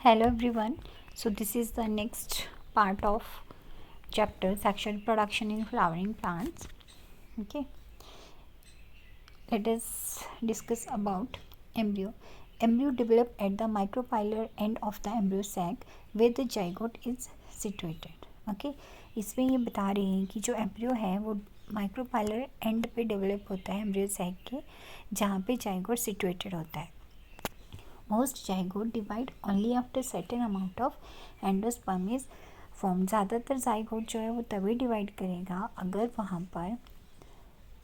Hello everyone. So this is the next part of chapter sexual reproduction in flowering plants. Okay. Let us discuss about embryo. Embryo develop at the micropylar end of the embryo sac where the zygote is situated. Okay. इसमें ये बता रहे हैं कि जो embryo है वो micropylar and पे डेवलप होता है एम्ब्रियो सैक के, जहाँ पे जाइगोट सिचुएटेड होता है. Most zygote divide only after certain amount of endosperm is formed. ज़्यादातर zygote जो है वो तभी डिवाइड करेगा अगर वहाँ पर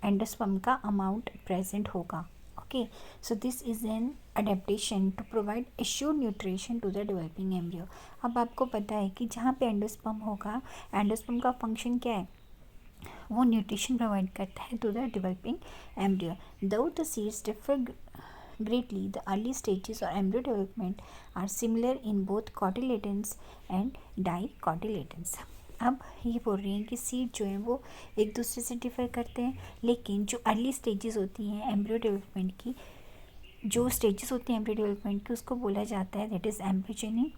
एंडोस्पर्म का अमाउंट प्रेजेंट होगा. Okay, so this is an adaptation to provide assured nutrition to the developing embryo. अब आपको पता है कि जहाँ पे एंडोस्पर्म होगा, एंडोस्पर्म का फंक्शन क्या है, वो न्यूट्रिशन प्रोवाइड करता है टू द डेवलपिंग एम्ब्रियो. दो the seeds differ greatly, the early stages or embryo development are similar in both cotyledons and dicotyledons. अब ये बोल रही हैं कि सीड जो है वो एक दूसरे से डिफर करते हैं, लेकिन जो अर्ली स्टेजेस होती हैं एम्ब्रियो डेवलपमेंट की, जो स्टेजेस होती हैं एम्ब्रियो डेवलपमेंट की, उसको बोला जाता है दैट इज़ एम्ब्रियोजेनी.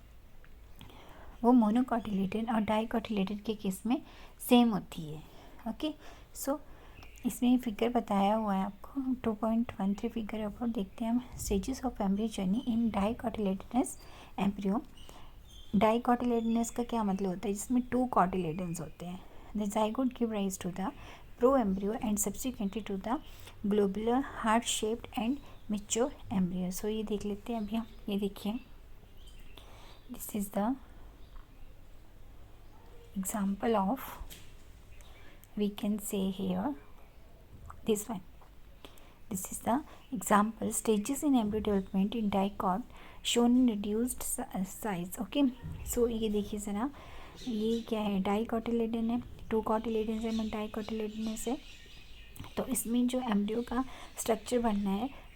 वो मोनोकॉटिलेडन और डाइकॉटिलेडन के केस में सेम होती है. ओके, सो इसमें फिगर बताया हुआ है आपको 2.13 फिगर है. ऊपर देखते हैं हम stages of embryo journey in dicotyledonous embryo. Dicotyledonous का क्या मतलब होता है, जिसमें 2 कॉटिलेडन्स होते हैं. The zygote give rise to the proembryo and subsequently to the globular heart shaped and mature embryo. So ये देख लेते हैं अभी हम. ये देखिए, this is the example of, we can see here this one. This is the example stages in embryo development in dicot shown in reduced size. Okay, so ये देखिए ज़रा, ये क्या है, डाइकोटिलेडन है, 2 कॉटिलेडन से मैं डाइकोटिलेडन से. तो इसमें जो एम्ब्रियो का स्ट्रक्चर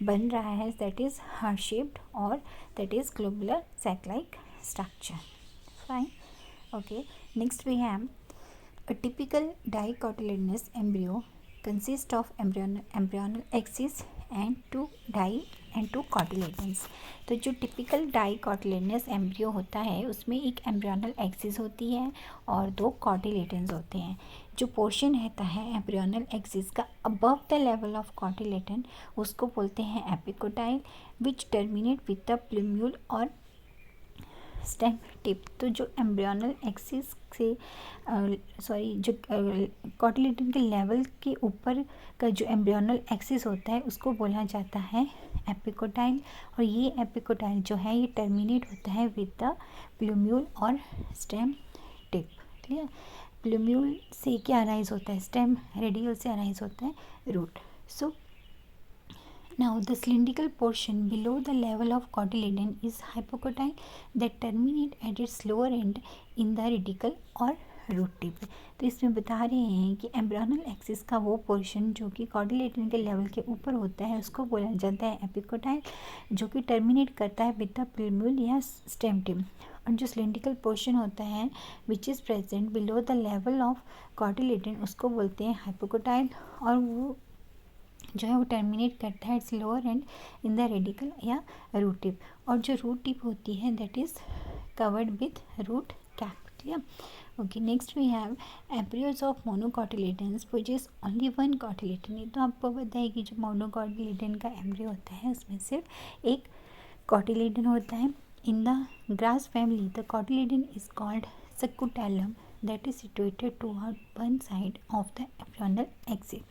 बन रहा है दैट इज़ हार्ट शेप्ड और that is globular sac like structure. Fine. Okay, next we have a typical dicotyledonous embryo consist of embryonal axis and two cotyledons. तो जो टिपिकल डाइकोटिलेडनस एम्ब्रियो होता है उसमें एक एम्ब्रियोनल एक्सिस होती है और 2 कॉटिलेडन्स होते हैं. जो पोर्शन रहता है एम्ब्रियोनल एक्सिस का above the level of cotyledon उसको बोलते हैं epicotyl, which terminate with the plumule और स्टेम टिप. तो जो एम्ब्रियोनल एक्सिस से जो कॉटिलेडन के लेवल के ऊपर का जो एम्ब्रियोनल एक्सिस होता है उसको बोला जाता है एपिकोटाइल. और ये एपिकोटाइल जो है ये टर्मिनेट होता है विद द प्लूम्यूल और स्टेम टिप. क्लियर. प्लूम्यूल से क्या अराइज होता है, स्टेम. रेडियल से अराइज होता है root. So now the cylindrical portion below the level of cotyledon is hypocotyle that terminate at its lower end in the radicle और root tip. तो इसमें बता रहे हैं कि एम्ब्रियोनल एक्सिस का वो पोर्शन जो कि कॉटिलेडन के लेवल के ऊपर होता है उसको बोला जाता है एपिकोटाइल, जो कि टर्मिनेट करता है विद द प्लूम्यूल या स्टेम टिप. और जो सिलिंड्रिकल पोर्शन होता है which is present below the level of cotyledon उसको बोलते हैं हाइपोकोटाइल, और वो जो है वो टर्मिनेट करता है its lower end in the radical या रूट टिप. और जो रूट टिप होती है that is covered with root cap. Clear. Okay, next we have embryos of monocotyledons which is only 1 cotyledon. ये तो आपको पता है कि जो मोनोकॉटिलेडन का एम्ब्रियो होता है उसमें सिर्फ एक कॉटिलेडन होता है. In the grass family the cotyledon is called scutellum that is situated toward one side of the embryonal axis.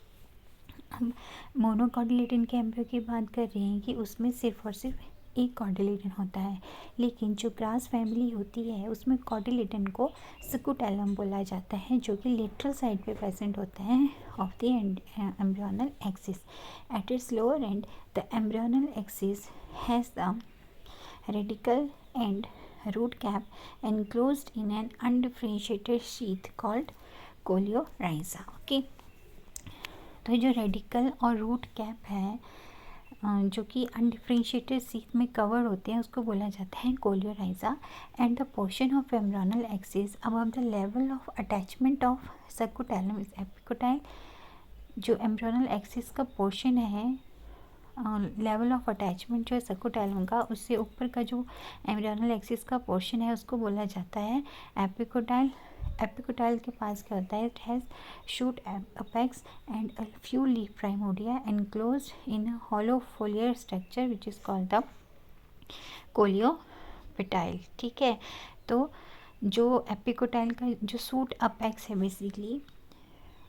हम मोनोकॉटिलेडन के एम्ब्रियो की बात कर रहे हैं कि उसमें सिर्फ और सिर्फ एक कॉटिलेडन होता है, लेकिन जो ग्रास फैमिली होती है उसमें कॉटिलेडन को सक्कुटेलम बोला जाता है, जो कि लेटरल साइड पे प्रेजेंट होता है of the embryonal axis. At its lower end the embryonal axis has the radicle and root cap enclosed in an undifferentiated sheath called coleorhiza. Okay, तो जो रेडिकल और रूट कैप है जो कि undifferentiated sheath में cover होते हैं उसको बोला जाता है coleorhiza. And the portion of embryonal axis above the level of attachment of scutellum is epicotyl. जो एम्ब्रियोनल एक्सिस का पोर्शन है लेवल ऑफ अटैचमेंट जो है सकोटाइलम का, उससे ऊपर का जो एम्ब्रियोनल एक्सिस का पोर्शन है उसको बोला जाता है एपिकोटाइल। एपिकोटाइल के पास क्या होता है, it has shoot apex and a few leaf primordia enclosed in a hollow foliar structure which is called the coleoptile. ठीक है, तो जो एपिकोटाइल का जो शूट अपेक्स है, बेसिकली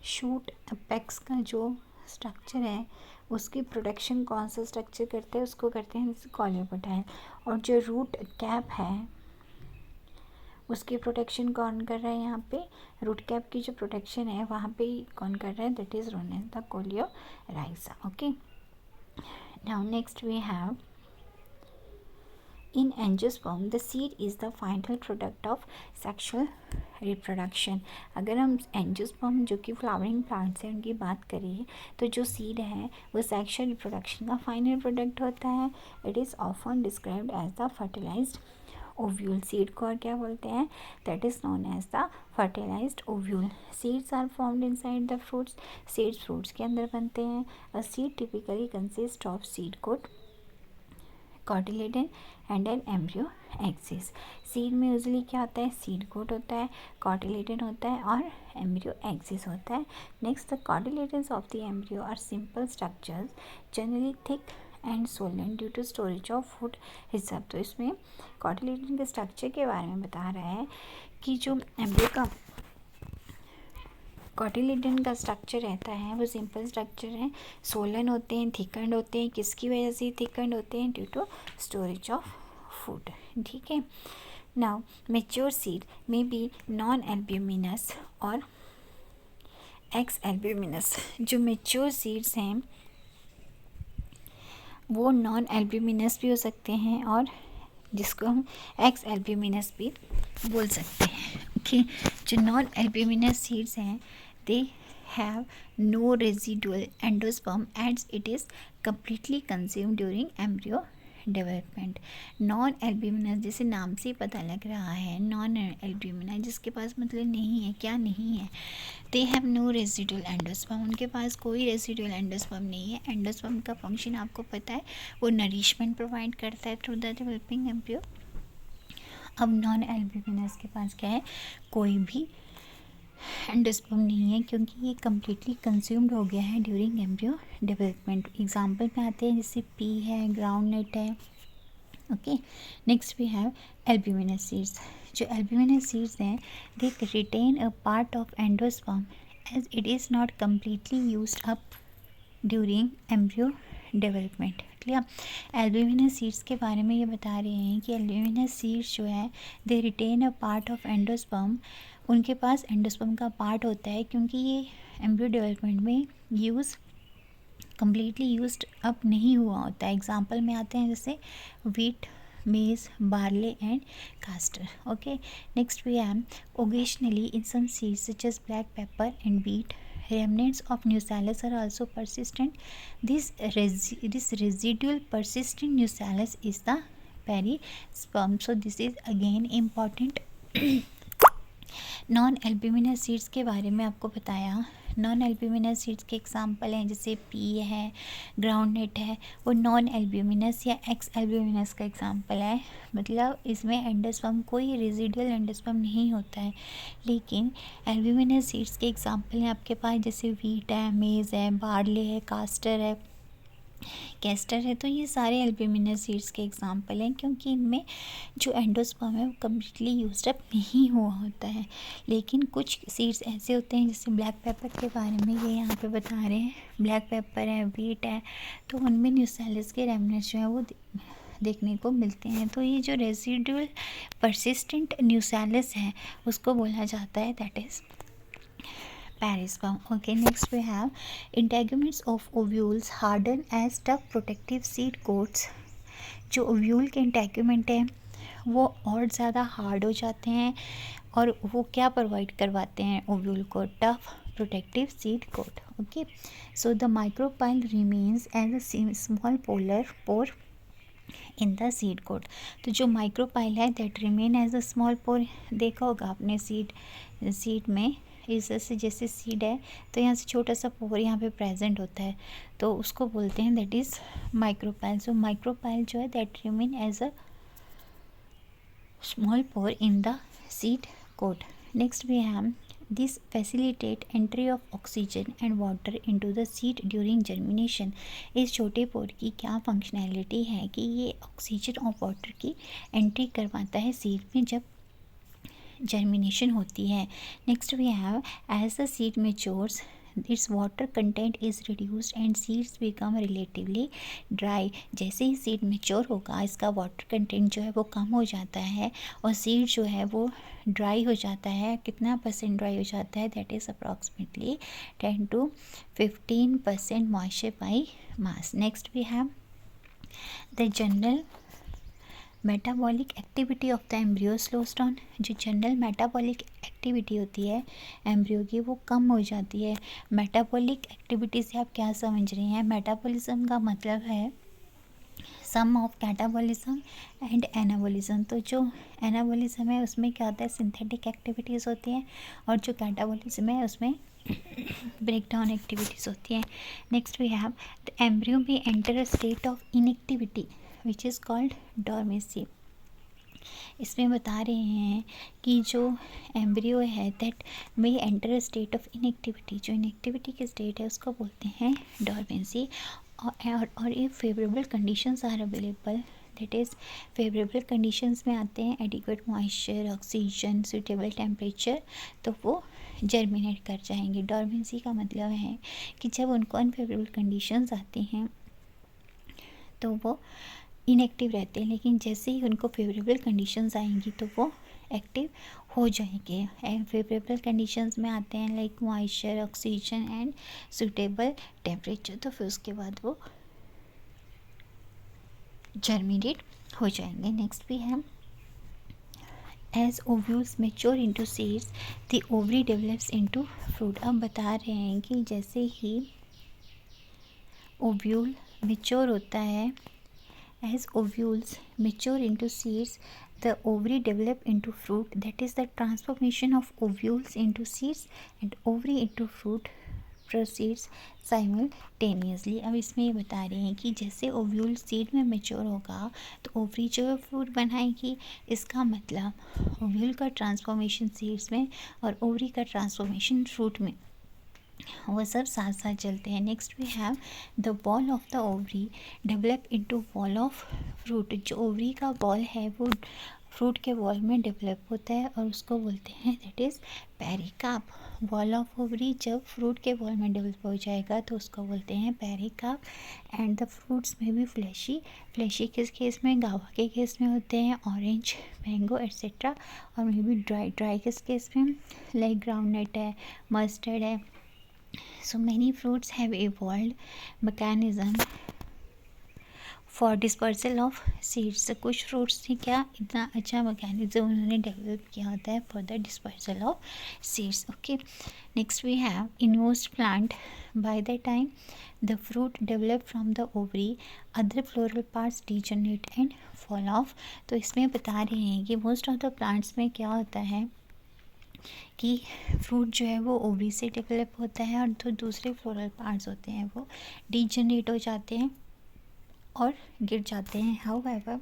शूट अपेक्स का जो स्ट्रक्चर है उसकी प्रोटेक्शन कौन सा स्ट्रक्चर करते हैं, उसको करते हैं जैसे कोलियोपेटाइल। और जो रूट कैप है उसकी प्रोटेक्शन कौन कर रहा है, यहाँ पे रूट कैप की जो प्रोटेक्शन है वहाँ पे कौन कर रहा है, that is known as the coleorhiza. Okay, now next we have in angiosperm the seed is the final product of sexual reproduction। अगर हम एंजियोस्पर्म जो कि फ्लावरिंग प्लांट्स हैं उनकी बात करें तो जो सीड है वो सेक्शुअल रिप्रोडक्शन का फाइनल प्रोडक्ट होता है। It is often described as the fertilised ovule. Seed को और क्या बोलते हैं, that is known as the fertilised ovule. Seeds are formed inside the fruits. Seeds fruits के अंदर बनते हैं। A seed typically consist of seed coat, cotyledon and an embryo axis. Seed में यूजली क्या होता है, सीड कोट होता है, कॉटिलेडन होता है और एम्ब्रियो एक्सिस होता है। Next, the cotyledons of the embryo are simple structures generally thick and swollen due to storage of food reserve. तो इसमें कॉटिलेडन के स्ट्रक्चर के बारे में बता रहा है कि जो एम्ब्रियो का कॉटिलेडन का स्ट्रक्चर रहता है वो सिंपल स्ट्रक्चर है, सोलन होते हैं, थिकंड होते हैं। किसकी वजह से थिकंड होते हैं, due to storage of food. ठीक है, now mature seed may be non albuminous और एक्स एल्ब्यूमिनस। जो मेच्योर सीड्स हैं वो नॉन एल्ब्यूमिनस भी हो सकते हैं और जिसको हम एक्स एल्ब्यूमिनस भी बोल सकते हैं। ओके, जो नॉन एल्ब्यूमिनस सीड्स हैं they have no residual endosperm as it is completely consumed during embryo development. Non albuminous जैसे नाम से ही पता लग रहा है, नॉन एल्ब्यूमिनस जिसके पास मतलब नहीं है, क्या नहीं है, they have no residual endosperm. उनके पास कोई रेजिडुअल एंडोस्पर्म नहीं है। एंडोस्पर्म का फंक्शन आपको पता है, वो नरिशमेंट प्रोवाइड करता है थ्रू द डेवलपिंग एम्ब्रियो। अब नॉन एल्ब्यूमिनस के पास क्या है, कोई भी एंडोस्पर्म नहीं है क्योंकि ये कम्प्लीटली कंज्यूम्ड हो गया है ड्यूरिंग एम्ब्रियो डेवलपमेंट। एग्जाम्पल में आते हैं जैसे पी है, ग्राउंड नट है। Okay, next we have albuminous seeds. जो एल्ब्यूमिनस सीड्स हैं they retain a part of endosperm as it is not completely used up during embryo development. Clear, albuminous seeds के बारे में ये बता रहे हैं कि एल्ब्यूमिनस सीड्स जो है they retain a part of endosperm. उनके पास एंडोस्पर्म का पार्ट होता है क्योंकि ये एम्ब्रियो डेवलपमेंट में यूज़ कम्प्लीटली यूज्ड अप नहीं हुआ होता है। एग्जाम्पल में आते हैं जैसे wheat, maize, barley and castor. Okay, next we have occasionally in some seeds such as black pepper and wheat remnants of nucellus are also persistent. This residual persistent nucellus is the perisperm. So this is again important. Non albuminous seeds के बारे में आपको बताया। Non albuminous seeds के example हैं जैसे P है, groundnut है, वो नॉन एल्ब्यूमिनस या एक्स एल्ब्यूमिनस का एग्जांपल है। मतलब इसमें एंडोस्पर्म, कोई रेजिडुअल एंडोस्पर्म नहीं होता है। लेकिन एल्ब्यूमिनस सीड्स के एग्जांपल हैं आपके पास जैसे वीट है, मेज़ है, बार्ले है, कास्टर है, कैस्टर है। तो ये सारे एल्ब्यूमिनस सीड्स के एग्जांपल हैं क्योंकि इनमें जो एंडोस्पर्म है वो कम्प्लीटली यूज्ड अप नहीं हुआ होता है। लेकिन कुछ सीड्स ऐसे होते हैं जैसे ब्लैक पेपर के बारे में ये यहाँ पे बता रहे हैं, ब्लैक पेपर है, व्हीट है, तो उनमें न्यूसेलस के रेमनेट्स जो है वो देखने को मिलते हैं। तो ये जो रेसिडुअल परसिस्टेंट न्यूसेलस है उसको बोला जाता है that is perisperm. Okay, next we have integuments of ovules harden as tough protective seed coats. जो ओव्यूल के इंटेग्यूमेंट हैं वो और ज़्यादा हार्ड हो जाते हैं और वो क्या प्रोवाइड करवाते हैं ओव्यूल को, tough protective seed coat. Okay, so the micropyle remains as a small polar pore in the seed coat. तो जो माइक्रोपाइल है that remain as a small pore, देखा होगा आपने सीड में इस से जैसे सीड है तो यहाँ से छोटा सा पोर यहाँ पे प्रेजेंट होता है, तो उसको बोलते हैं that is micropyle. So micropyle जो है that remain as a small pore in the seed coat. Next we have this facilitate entry of oxygen and water into the seed during germination. इस छोटे पोर की क्या फंक्शनैलिटी है कि ये oxygen और वाटर की एंट्री करवाता है सीड में जब जर्मिनेशन होती है. Next we have as the seed matures its water content is reduced and seeds become relatively dry. जैसे ही सीड मेच्योर होगा इसका वाटर कंटेंट जो है वो कम हो जाता है और सीड जो है वो ड्राई हो जाता है. कितना % ड्राई हो जाता है? That is approximately 10 to 15% moisture by mass. Next we have the general metabolic activity of the embryo slows down. जो जनरल मेटाबॉलिक एक्टिविटी होती है एम्ब्रियो की वो कम हो जाती है. मेटाबॉलिक एक्टिविटी से आप क्या समझ रहे हैं? मेटाबॉलिज्म का मतलब है सम ऑफ कैटाबॉलिज्म एंड एनाबॉलिज्म. तो जो एनाबॉलिज्म है उसमें क्या होता है? सिंथेटिक एक्टिविटीज़ होती हैं और जो कैटाबॉलिज्म है उसमें ब्रेक डाउन एक्टिविटीज़ होती हैं. Next we have the embryo में enter a state of inactivity which is called dormancy. इसमें बता रहे हैं कि जो एम्ब्रियो है that may enter a state of inactivity. जो इनएक्टिविटी की स्टेट है उसको बोलते हैं डॉर्मेंसी. और ये favourable conditions are available, that is favourable conditions में आते हैं adequate moisture, oxygen, suitable temperature, तो वो जर्मिनेट कर जाएंगे. डॉर्मेंसी का मतलब है कि जब उनको अनफेवरेबल कंडीशंस आती हैं तो वो इनएक्टिव रहते हैं, लेकिन जैसे ही उनको फेवरेबल कंडीशंस आएंगी तो वो एक्टिव हो जाएंगे. एंड फेवरेबल कंडीशंस में आते हैं like moisture, oxygen and suitable temperature, तो फिर उसके बाद वो जर्मिनेट हो जाएंगे. नेक्स्ट भी है as ovules mature into seeds the ovary develops into fruit. अब बता रहे हैं कि जैसे ही ओव्यूल मेच्योर होता है, as ovules mature into seeds the ovary develop into fruit. That is the transformation of ovules into seeds and ovary into fruit proceeds simultaneously. अब इसमें ये बता रहे हैं कि जैसे ओव्यूल सीड में मेच्योर होगा तो ओवरी जो है फ्रूट बनाएगी. इसका मतलब ओव्यूल का ट्रांसफॉर्मेशन सीड्स में और ओवरी का ट्रांसफॉर्मेशन फ्रूट में वो सब साथ साथ चलते हैं. Next we have the wall of the ovary develop into wall of fruit. जो ओवरी का बॉल है वो फ्रूट के बॉल में डेवलप होता है और उसको बोलते हैं that is pericarp. Ball of ovary जब फ्रूट के बॉल में डेवलप हो जाएगा तो उसको बोलते हैं पेरिकार्प. एंड द फ्रूट्स में भी फ्लैशी किस केस में? गावा के केस में होते हैं, ऑरेंज, मैंगो एट्सेट्रा. और मे बी ड्राई किस केस में? लाइक ग्राउंडनट है, मस्टर्ड है. So many fruits have evolved mechanism for dispersal of seeds. So कुछ fruits ने क्या इतना अच्छा mechanism उन्होंने develop किया होता है for the dispersal of seeds. Okay, next we have in most plant by the time the fruit develop from the ovary other floral parts degenerate and fall off. तो इसमें बता रहे हैं कि most of the plants में क्या होता है कि फ्रूट जो है वो ओवरी से डेवलप होता है और जो दूसरे फ्लोरल पार्ट्स होते हैं वो डीजनरेट हो जाते हैं और गिर जाते हैं. However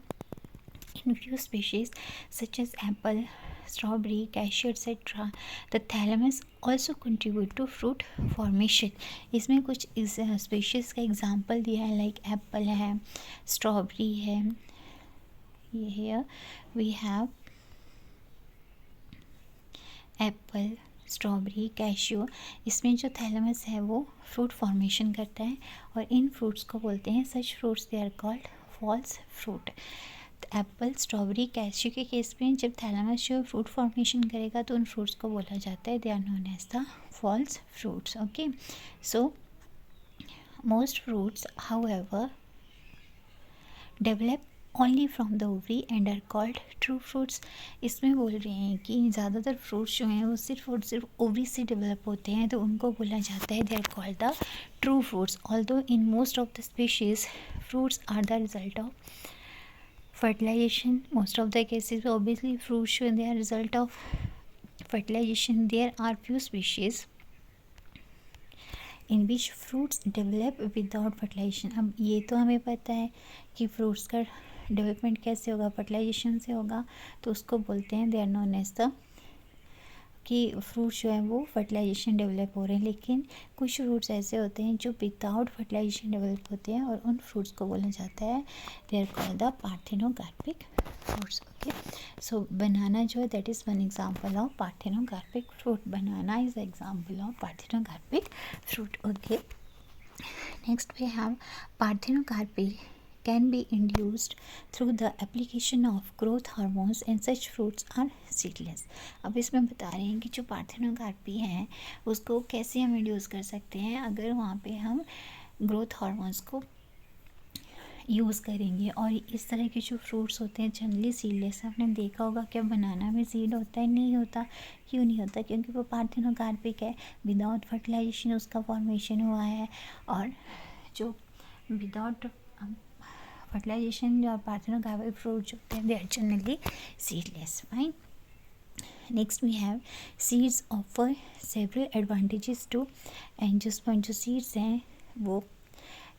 in few species such as apple, strawberry, cashew etcetera the thalamus also contribute to fruit formation. इसमें कुछ इस स्पीशीज़ का एग्जांपल दिया है लाइक एप्पल है, स्ट्रॉबेरी है, ये here we have apple, strawberry, cashew. इसमें जो थैलेमस है वो फ्रूट फॉर्मेशन करता है और इन फ्रूट्स को बोलते हैं such fruits they are called false fruit. Apple, strawberry, cashew के केस में जब थैलेमस जो फ्रूट फॉर्मेशन करेगा तो उन फ्रूट्स को बोला जाता है they are known as the false fruits. Okay, so most fruits however develop only from the ovary and are called true fruits. इसमें बोल रहे हैं कि ज़्यादातर फ्रूट्स जो हैं वो सिर्फ और सिर्फ ओवरी से डेवलप होते हैं तो उनको बोला जाता है they are called the true fruits. Although in most of the species fruits are the result of fertilization. Most of the cases obviously fruits show they are result of fertilization, there are few species in which fruits develop without fertilization. अब ये तो हमें पता है कि fruits का development कैसे होगा, फर्टिलाइजेशन से होगा, तो उसको बोलते हैं they are known as the कि फ्रूट्स जो है वो फर्टिलाइजेशन डेवलप हो रहे हैं. लेकिन कुछ फ्रूट्स ऐसे होते हैं जो विदाउट फर्टिलाइजेशन डेवलप होते हैं और उन फ्रूट्स को बोला जाता है they are called the parthenocarpic fruits. Okay, so banana जो है that is one example of parthenocarpic fruit. Banana is example of parthenocarpic fruit. Okay, next we have parthenocarpy can be induced through the application of growth hormones and such fruits are seedless. अब इसमें बता रहे हैं कि जो parthenocarpy हैं उसको कैसे हम इंड्यूस कर सकते हैं अगर वहाँ पे हम ग्रोथ हार्मोन्स को यूज़ करेंगे. और इस तरह के जो फ्रूट्स होते हैं जनरली सीडलेस. आपने देखा होगा क्या बनाना में सीड होता है? नहीं होता. क्यों नहीं होता? क्योंकि वो पार्थेनोकार्पिक है, विदाउट फर्टिलाइजेशन उसका फॉर्मेशन हुआ है. और जो विदाउट फर्टिलाइजेशन और पार्थेनोकार्पिक फ्रूट्स होते हैं they are generally seedless. Fine. Next we have seeds offer several advantages to angiosperm. जो सीड्स हैं वो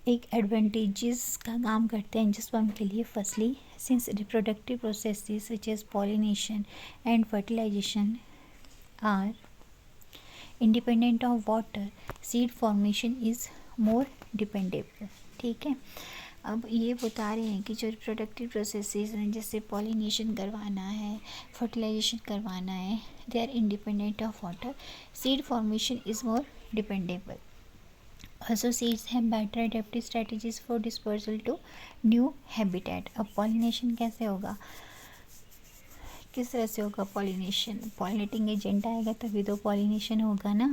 एक एडवांटेजेस का काम करते हैं एंजियोस्पर्म के लिए. Firstly since reproductive processes such as pollination and fertilisation are independent of water, seed formation is more dependable. ठीक है, अब ये बता रहे हैं कि जो रिप्रोडक्टिव प्रोसेसेस हैं जैसे पॉलिनेशन करवाना है, फर्टिलाइजेशन करवाना है, they are independent of water, seed formation is more dependable. Also seeds have better adaptive strategies for dispersal to new habitat. अब pollination कैसे होगा, किस तरह से होगा पॉलिनेशन? पॉलिनेटिंग एजेंट आएगा तभी तो पॉलिनेशन होगा ना.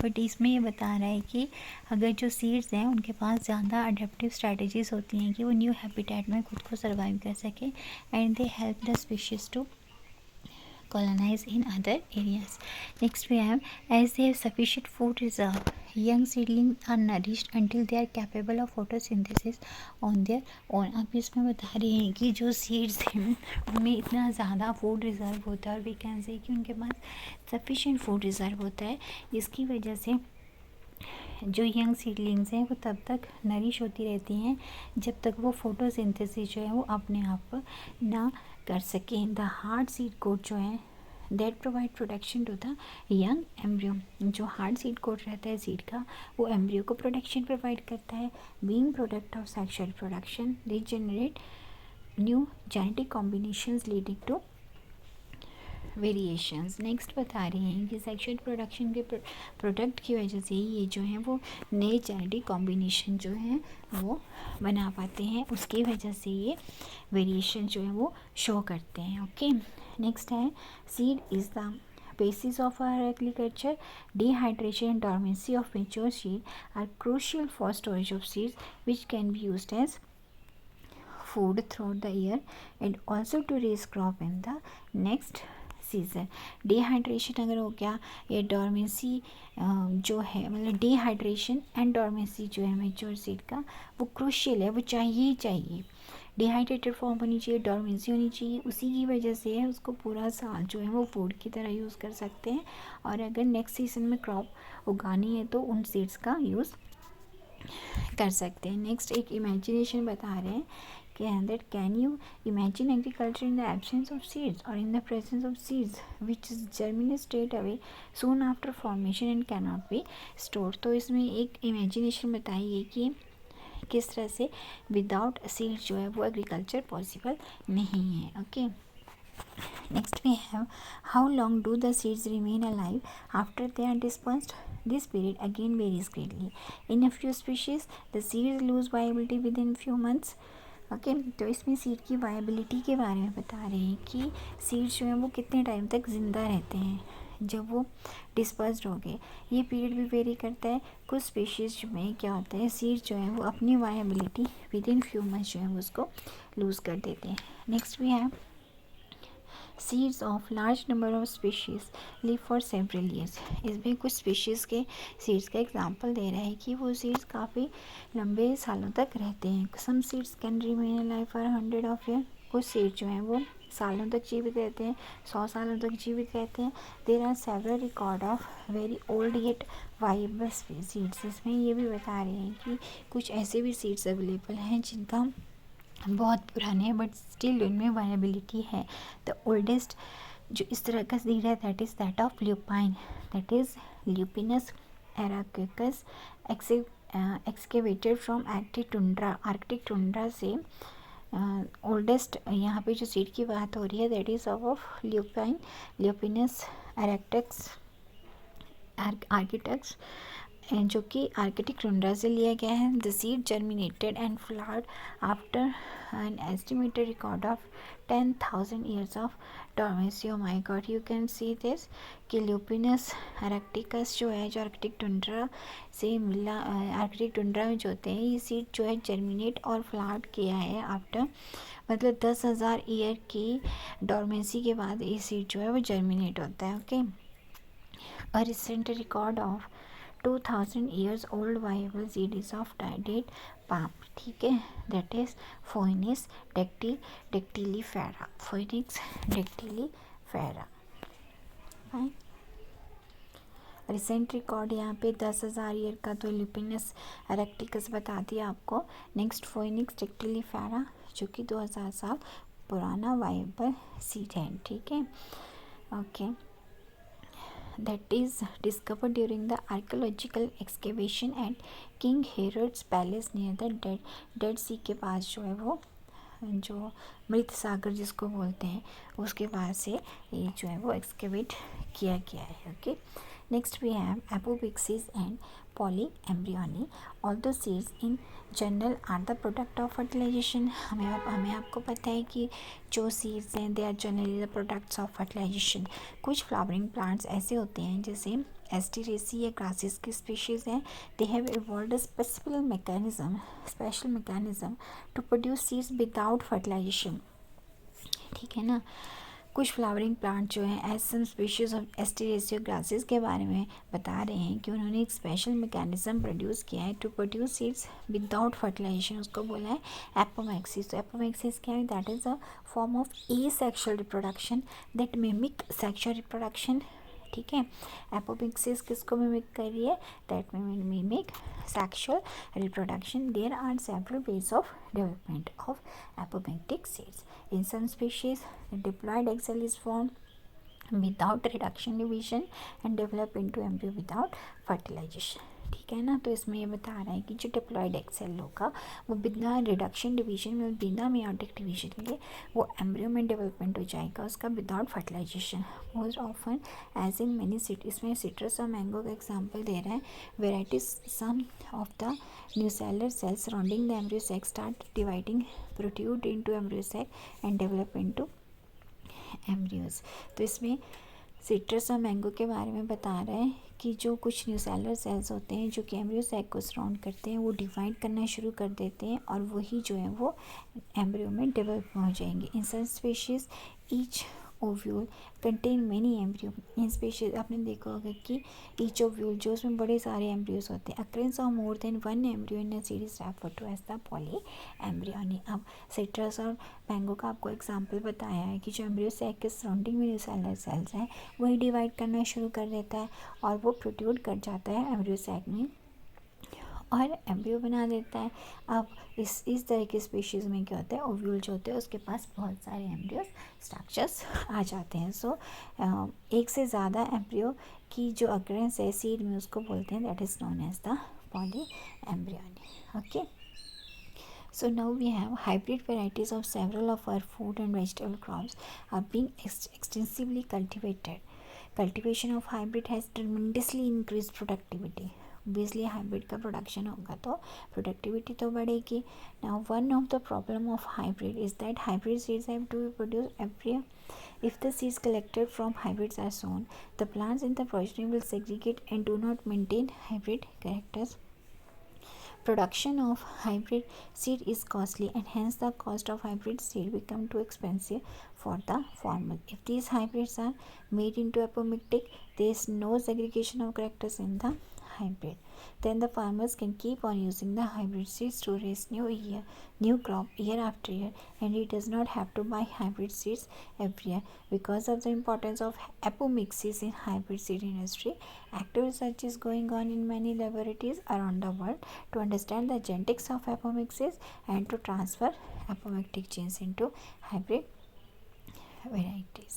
बट इसमें ये बता रहा है कि अगर जो सीड्स हैं उनके पास ज़्यादा अडेप्टिव स्ट्रैटेजीज होती हैं कि वो न्यू हैबिटेट में खुद को सर्वाइव कर सकें and they help the species to colonize in other areas. Next we have, as they have sufficient food reserve, young seedlings are nourished until they are capable of photosynthesis on their own. अब इसमें बता रहे हैं कि जो seeds हैं उनमें इतना ज़्यादा फूड रिज़र्व होता है और वी कैन से कि उनके पास सफिशेंट फूड रिज़र्व होता है, जिसकी वजह से जो यंग सीडलिंग्स हैं वो तब तक नरिश होती रहती हैं जब तक वो फोटोसिंथेसिस जो है वो अपने आप ना कर सकें. द हार्ड सीड कोट जो है that provide protection to the young embryo. जो हार्ड सीड कोट रहता है सीड का वो एम्ब्रियो को प्रोटेक्शन प्रोवाइड करता है. Being product of sexual production they generate new genetic combinations leading to variations. Next बता रहे हैं कि सेक्सुअल प्रोडक्शन के प्रोडक्ट की वजह से ये जो है वो नए जेनेटिक कॉम्बिनेशन जो है वो बना पाते हैं, उसकी वजह से ये वेरिएशन जो है वो शो करते हैं. ओके, नेक्स्ट है seed is the basis of our agriculture. Dehydration and dormancy of mature seed are crucial for storage of seeds which can be used as food throughout the year and also to raise crop in the next season. Dehydration अगर हो गया या dormancy जो है मतलब dehydration and dormancy जो है mature seed का वो क्रूशियल है, वो चाहिए ही चाहिए. डिहाइड्रेटेड फॉर्म होनी चाहिए, डॉर्मेंसी होनी चाहिए, उसी की वजह से उसको पूरा साल जो है वो फूड की तरह यूज़ कर सकते हैं. और अगर नेक्स्ट सीज़न में क्रॉप उगानी है तो उन सीड्स का यूज़ कर सकते हैं. नेक्स्ट एक इमेजिनेशन बता रहे हैं that can you imagine agriculture in the absence of seeds or in the presence of seeds which germinate straight away soon after formation and cannot be stored. तो इसमें एक इमेजिनेशन बताइए कि किस तरह से विदाउट सीड्स जो है वो एग्रीकल्चर पॉसिबल नहीं है. Okay, next we have how long do the seeds remain alive after they are dispersed. This period again varies greatly. In a few species, the seeds lose viability within few months. Okay, तो इसमें seed की viability के बारे में बता रहे हैं कि सीड्स जो हैं वो कितने टाइम तक ज़िंदा रहते हैं जब वो डिस्पर्स्ड हो गए. ये पीरियड भी वेरी करता है. कुछ स्पीशीज़ में क्या होता है सीड जो है वो अपनी viability within few months जो है वो उसको लूज़ कर देते हैं. Next we have seeds of large number of species live for several years. इसमें कुछ स्पीशीज़ के सीड्स का एग्जांपल दे रहा है कि वो सीड्स काफ़ी लंबे सालों तक रहते हैं. Some seeds can remain alive for 100 of year. कुछ सीड जो हैं वो सालों तक जीवित रहते हैं, 100 सालों तक जीवित रहते हैं। There are several record of very old yet viable seeds. इसमें ये भी बता रहे हैं कि कुछ ऐसे भी सीड्स अवेलेबल हैं जिनका बहुत पुराने हैं बट स्टिल उनमें वायबिलिटी है। द ओल्डेस्ट जो इस तरह का सीड है that is that of lupine, that is lupinus arcticus excavated from arctic tundra से। ओल्डेस्ट यहाँ पे जो सीड की बात हो रही है that is of lupinus erectus arcticus, जो कि आर्कटिक टुंड्रा से लिया गया है। The seed germinated and flowered after an estimated record of 10,000 years of dormancy. Oh my God, you can see this कि ल्यूपिनस एरेक्टिकस जो है, जो आर्कटिक टुंड्रा से मिला, आर्कटिक टुंड्रा में जो होते हैं, ये सीड जो है जर्मिनेट और फ्लावर्ड किया है आफ्टर, मतलब 10,000 ईयर की डोर्मेंसी के बाद ये सीड जो है वो जर्मिनेट होता है। Okay, a recent record of 2000 years old viable series of date palm, ठीक है, that is Phoenix dactylifera, Phoenix dactylifera। Fine, recent record यहाँ पे 10,000 ईयर का तो ल्यूपिनस एरेक्टिकस बता दिया आपको। नेक्स्ट फोइनिक्स डेक्टिलीफेरा जो कि 2000 साल पुराना वाइबल सीड है, ठीक है। Okay, that is discovered during the archaeological excavation at King Herod's Palace near the Dead Sea के पास जो है वो, जो मृत सागर जिसको बोलते हैं, उसके पास से ये जो है वो एक्सकेवेट किया गया है। Okay, next we have apomixis and polyembryony. Although seeds in general are the product of fertilization. हमें आपको पता है कि जो सीड्स हैं they are generally the products of fertilization. कुछ फ्लावरिंग प्लांट्स ऐसे होते हैं जैसे एस्टेरेसी या ग्रासेस की स्पीशीज़ हैं, they have evolved a special mechanism to produce seeds without fertilisation, ठीक है ना। कुछ फ्लावरिंग प्लांट जो हैं as some species of Asteraceae grasses के बारे में बता रहे हैं कि उन्होंने एक स्पेशल मैकेनिज्म प्रोड्यूस किया है to produce seeds without fertilisation, उसको बोला है एपोमैक्सिस। तो एपोमैक्सिस क्या है, that is a form of asexual reproduction that mimic sexual reproduction, ठीक है। एपोमिक्सिस किसको मिमिक कर रही है, that mimic sexual reproduction. There are several ways of development of apomictic seeds. In some species diploid egg cell is formed without reduction division and develop into embryo without fertilization, ठीक है ना। तो इसमें ये बता रहा है कि जो डिप्लॉयड egg cell होगा वो बिना रिडक्शन डिवीजन में, बिना मेयोटिक डिवीजन के वो एम्ब्रियो में डेवलपमेंट हो जाएगा उसका without fertilization. Most often as in many seed, इसमें सिट्रस और मैंगो का एग्जाम्पल दे रहा है। Varieties some of the nucellar cells surrounding the embryo sac start dividing, protrude into embryo sac and develop into embryos. तो इसमें citrus और mango के बारे में बता रहा है कि जो कुछ न्यूसेलर सेल्स होते हैं जो कि एम्ब्रियो सैक को सराउंड करते हैं वो डिवाइड करना शुरू कर देते हैं और वही जो है वो एम्ब्रियो में डेवलप हो जाएंगे। In some species each ovule contain many embryo. In species आपने देखा होगा कि ईच ओव्यूल जो उसमें बड़े सारे एम्ब्रियोज होते हैं। Occurrence of more than one embryo in a series refer to as the polyembryony. अब सिट्रस और मैंगो का आपको एग्जाम्पल बताया है कि जो एम्ब्रियो सैक के सराउंडिंग में न्यूसेलर सेल्स हैं वही डिवाइड करना शुरू कर देता है और वो प्रोट्रूड कर जाता है एम्ब्रियो सैक में और एम्ब्रियो बना देता है। अब इस तरह के स्पीशीज़ में क्या होता है, ओव्यूल जो होते हैं उसके पास बहुत सारे एम्ब्रियो स्ट्रक्चर्स आ जाते हैं। सो एक से ज़्यादा एम्ब्रियो की जो अकरेंस है सीड में उसको बोलते हैं that is known as the polyembryony. Okay, so now we have hybrid varieties of several of our food and vegetable crops are being extensively cultivated. Cultivation of hybrid has tremendously increased productivity. Obviously hybrid का production होगा तो productivity तो बढ़ेगी. Now one of the problem of hybrid is that hybrid seeds have to be produced every year. If the seeds collected from hybrids are sown, the plants in the progeny will segregate and do not maintain hybrid characters. Production of hybrid seed is costly and hence the cost of hybrid seed become too expensive for the farmer. If these hybrids are made into apomictic, there is no segregation of characters in the hybrid. Then the farmers can keep on using the hybrid seeds to raise new crop year after year, and he does not have to buy hybrid seeds every year. Because of the importance of apomixis in hybrid seed industry, active research is going on in many laboratories around the world to understand the genetics of apomixis and to transfer apomictic genes into hybrid varieties.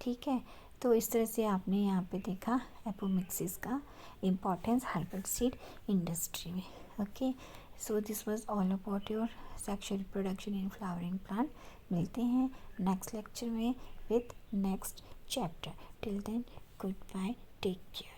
ठीक है, तो इस तरह से आपने यहाँ पे देखा एपोमिक्सिस का इम्पोर्टेंस हाइब्रिड सीड इंडस्ट्री में. Okay, so this was all about your sexual reproduction in flowering plant. मिलते हैं नेक्स्ट लेक्चर में with next chapter. Till then, goodbye, take care.